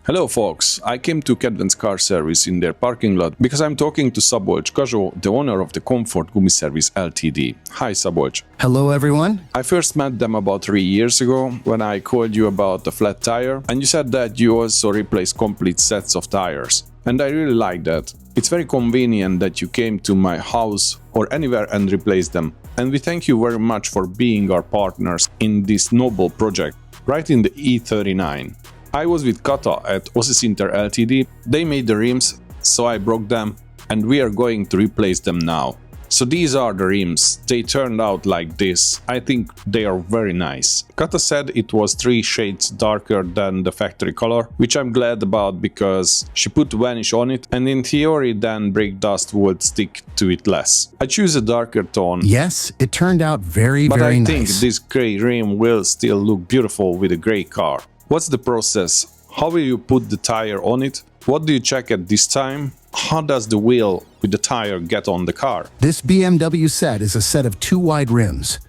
Hello folks, I came to Kedvenc car service in their parking lot because I'm talking to Szabolcs Kazsó, the owner of the Comfort Gumi Ltd. Hi Szabolcs. Hello everyone. I first met them about 3 years ago when I called you about the flat tire, and you said that you also replace complete sets of tires. And I really like that. It's very convenient that you came to my house or anywhere and replaced them. And we thank you very much for being our partners in this noble project, right in the E39. I was with Kata at Oszi-szinter Ltd. They made the rims, so I broke them, and we are going to replace them now. So these are the rims. They turned out like this. I think they are very nice. Kata said it was 3 shades darker than the factory color, which I'm glad about because she put varnish on it, and in theory then brake dust would stick to it less. I choose a darker tone. Yes, it turned out very nice. But I think this grey rim will still look beautiful with a grey car. What's the process? How will you put the tire on it? What do you check at this time? How does the wheel with the tire get on the car? This BMW set is a set of 2 wide rims.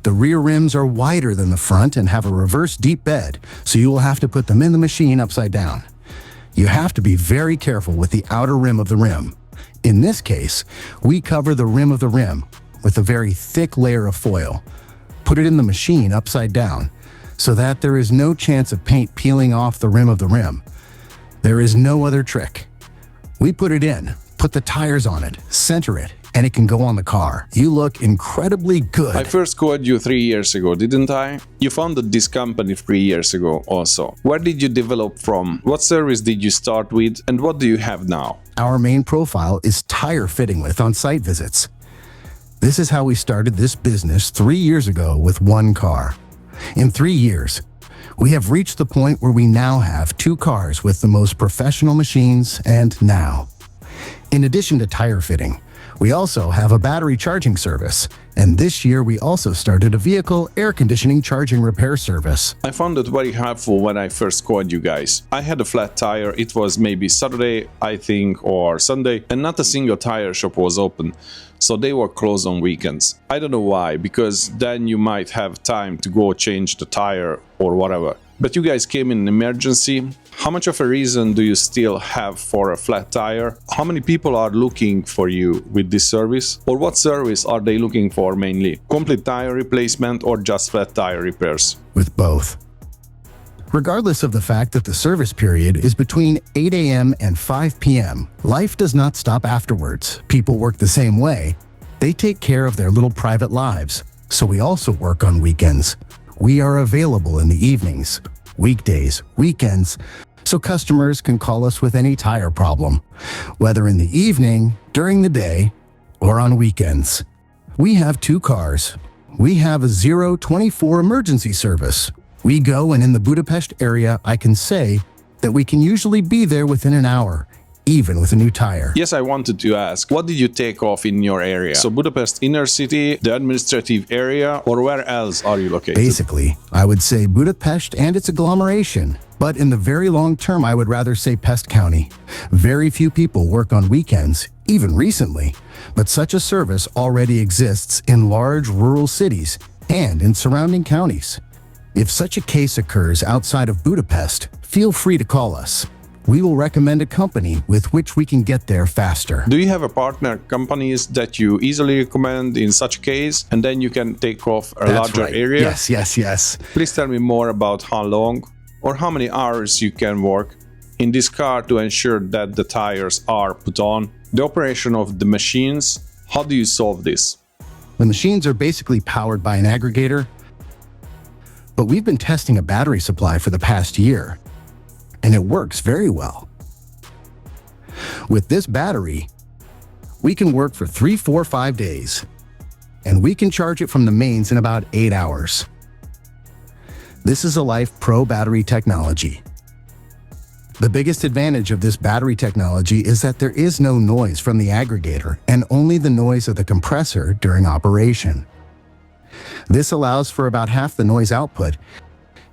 The rear rims are wider than the front and have a reverse deep bed, so you will have to put them in the machine upside down. You have to be very careful with the outer rim of the rim. In this case, we cover the rim of the rim with a very thick layer of foil. Put it in the machine upside down, so that there is no chance of paint peeling off the rim of the rim. There is no other trick. We put it in, put the tires on it, center it, and it can go on the car. You look incredibly good. I first called you 3 years ago, didn't I? You founded this company 3 years ago also. Where did you develop from? What service did you start with? And what do you have now? Our main profile is tire fitting with on-site visits. This is how we started this business 3 years ago with 1 car. In 3 years, we have reached the point where we now have 2 cars with the most professional machines, and now. In addition to tire fitting, we also have a battery charging service, and this year we also started a vehicle air conditioning charging repair service. I found it very helpful when I first called you guys. I had a flat tire, it was maybe Saturday, I think, or Sunday, and not a single tire shop was open. So they were closed on weekends. I don't know why, because then you might have time to go change the tire or whatever. But you guys came in an emergency. How much of a reason do you still have for a flat tire? How many people are looking for you with this service? Or what service are they looking for mainly? Complete tire replacement or just flat tire repairs? With both. Regardless of the fact that the service period is between 8 a.m. and 5 p.m., life does not stop afterwards. People work the same way. They take care of their little private lives. So we also work on weekends. We are available in the evenings, weekdays, weekends, so customers can call us with any tire problem, whether in the evening, during the day, or on weekends. We have 2 cars. We have a 024 emergency service. We go, and in the Budapest area, I can say that we can usually be there within an hour, even with a new tire. Yes, I wanted to ask, what did you take off in your area? So Budapest inner city, the administrative area, or where else are you located? Basically, I would say Budapest and its agglomeration. But in the very long term, I would rather say Pest County. Very few people work on weekends, even recently. But such a service already exists in large rural cities and in surrounding counties. If such a case occurs outside of Budapest, feel free to call us. We will recommend a company with which we can get there faster. Do you have a partner companies that you easily recommend in such a case, and then you can take off a larger area? Yes. Please tell me more about how long or how many hours you can work in this car to ensure that the tires are put on. The operation of the machines, how do you solve this? The machines are basically powered by an aggregator, but we've been testing a battery supply for the past year, and it works very well. With this battery, we can work for 3, 4, 5 days, and we can charge it from the mains in about 8 hours. This is a Life Pro battery technology. The biggest advantage of this battery technology is that there is no noise from the aggregator and only the noise of the compressor during operation. This allows for about half the noise output,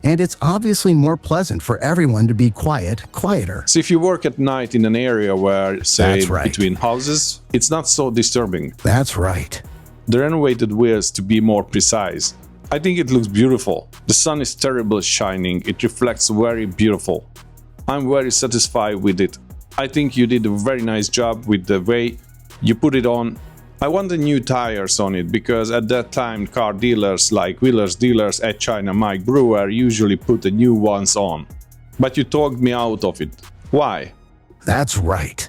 and it's obviously more pleasant for everyone to be quieter. So if you work at night in an area where, say, That's right. between houses, it's not so disturbing. That's right. The renovated wheels, to be more precise. I think it looks beautiful. The sun is terribly shining, it reflects very beautiful. I'm very satisfied with it. I think you did a very nice job with the way you put it on. I wanted new tires on it because at that time car dealers like Wheelers dealers at China Mike Brewer usually put the new ones on. But you talked me out of it. Why? That's right.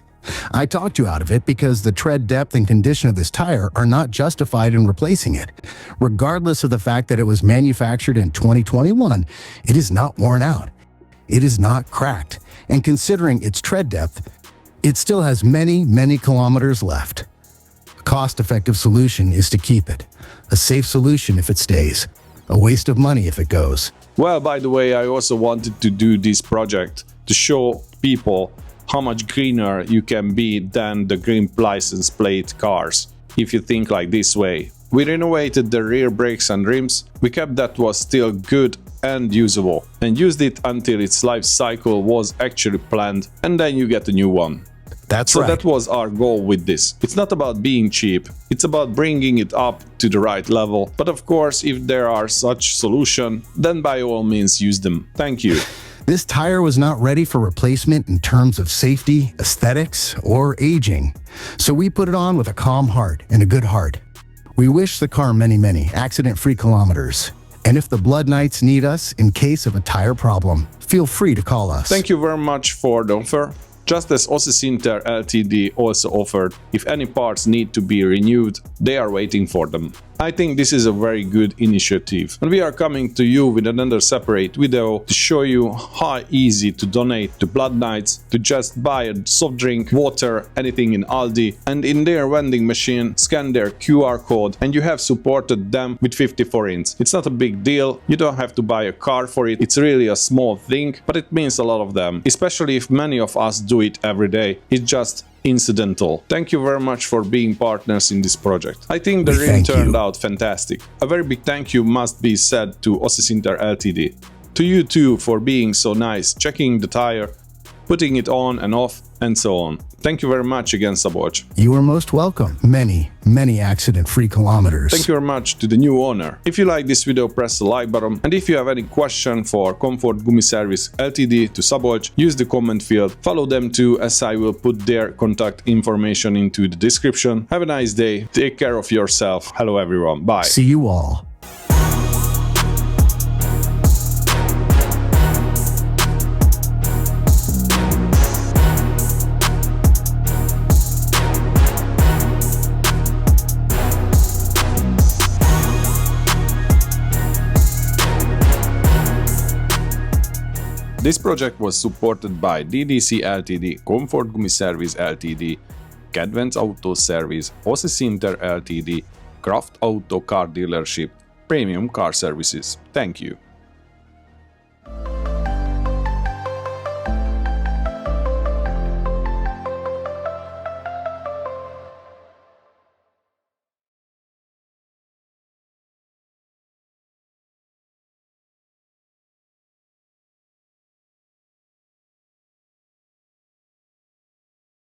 I talked you out of it because the tread depth and condition of this tire are not justified in replacing it. Regardless of the fact that it was manufactured in 2021, it is not worn out. It is not cracked. And considering its tread depth, it still has many, many kilometers left. A cost-effective solution is to keep it. A safe solution if it stays. A waste of money if it goes. Well, by the way, I also wanted to do this project to show people how much greener you can be than the green license plate cars, if you think like this way. We renovated the rear brakes and rims, we kept that was still good and usable, and used it until its life cycle was actually planned, and then you get a new one. That's So right. that was our goal with this. It's not about being cheap, it's about bringing it up to the right level, but of course if there are such solutions, then by all means use them. Thank you. This tire was not ready for replacement in terms of safety, aesthetics, or aging. So we put it on with a calm heart and a good heart. We wish the car many, many accident-free kilometers. And if the Blood Knights need us in case of a tire problem, feel free to call us. Thank you very much for the offer. Just as Oszi-szinter Ltd also offered, if any parts need to be renewed, they are waiting for them. I think this is a very good initiative, and we are coming to you with another separate video to show you how easy to donate to Blood Knights, to just buy a soft drink, water, anything in Aldi, and in their vending machine scan their QR code and you have supported them with 50 forints. It's not a big deal, you don't have to buy a car for it, it's really a small thing, but it means a lot of them, especially if many of us do it every day. It's just incidental. Thank you very much for being partners in this project. I think the rim turned out fantastic. A very big thank you must be said to Oszi-szinter Ltd. To you too for being so nice, checking the tire, putting it on and off, and so on. Thank you very much again, Szabolcs. You are most welcome. Many, many accident-free kilometers. Thank you very much to the new owner. If you like this video, press the like button, and if you have any question for Comfortgumi Service Ltd to Szabolcs, use the comment field. Follow them too, as I will put their contact information into the description. Have a nice day, take care of yourself. Hello everyone, bye. See you all. This project was supported by DDC Ltd, Comfortgumi Service Ltd, Kedvenc Autó Service, Oszi-szinter Ltd, Craft Auto Car Dealership, Premium Car Services. Thank you.